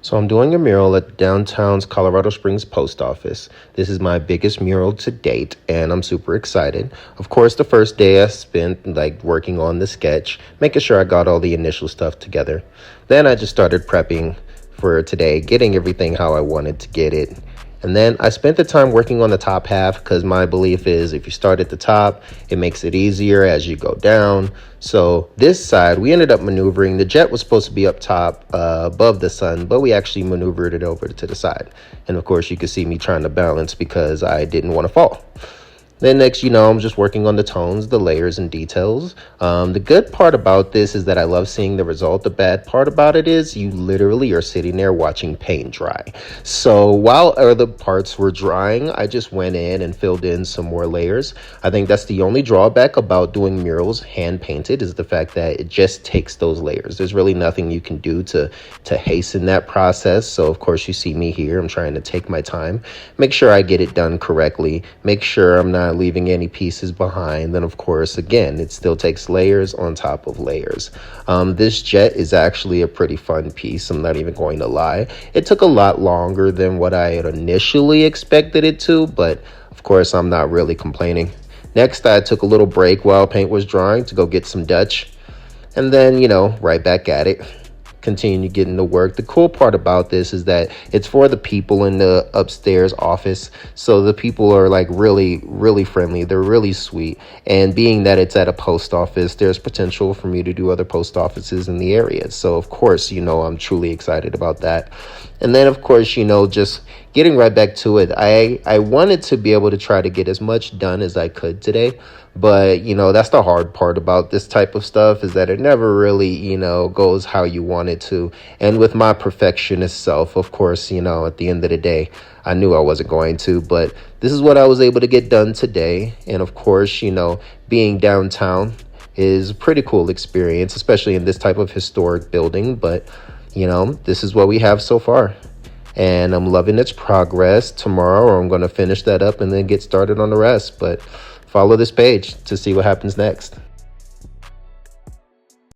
So I'm doing a mural at downtown's Colorado Springs post office. This is my biggest mural to date, and I'm super excited. Of course, the first day I spent working on the sketch, making sure I got all the initial stuff together. Then I just started prepping for today, getting everything how I wanted to get it. And then I spent the time working on the top half because my belief is if you start at the top, it makes it easier as you go down. So this side, we ended up maneuvering. The jet was supposed to be up top above the sun, but we actually maneuvered it over to the side. And of course, you could see me trying to balance because I didn't want to fall. Then next, I'm just working on the tones, the layers, and details. The good part about this is that I love seeing the result. The bad part about it is you literally are sitting there watching paint dry. So while other parts were drying, I just went in and filled in some more layers. I think that's the only drawback about doing murals hand painted is the fact that it just takes those layers. There's really nothing you can do to hasten that process. So of course you see me here. I'm trying to take my time, make sure I get it done correctly, make sure I'm not leaving any pieces behind. Then of course, again, it still takes layers on top of layers. This jet is actually a pretty fun piece. I'm not even going to lie. It took a lot longer than what I had initially expected it to, but of course, I'm not really complaining. Next, I took a little break while paint was drying to go get some Dutch. And then, right back at it. Continue getting to work. The cool part about this is that it's for the people in the upstairs office. So the people are really friendly. They're really sweet. And being that it's at a post office, there's potential for me to do other post offices in the area. So of course, I'm truly excited about that. And then of course, just getting right back to it. I wanted to be able to try to get as much done as I could today. But, that's the hard part about this type of stuff is that it never really, goes how you want it to. And with my perfectionist self, of course, at the end of the day, I knew I wasn't going to. But this is what I was able to get done today. And of course, being downtown is a pretty cool experience, especially in this type of historic building. But, this is what we have so far. And I'm loving its progress. Tomorrow, I'm going to finish that up and then get started on the rest. But follow this page to see what happens next.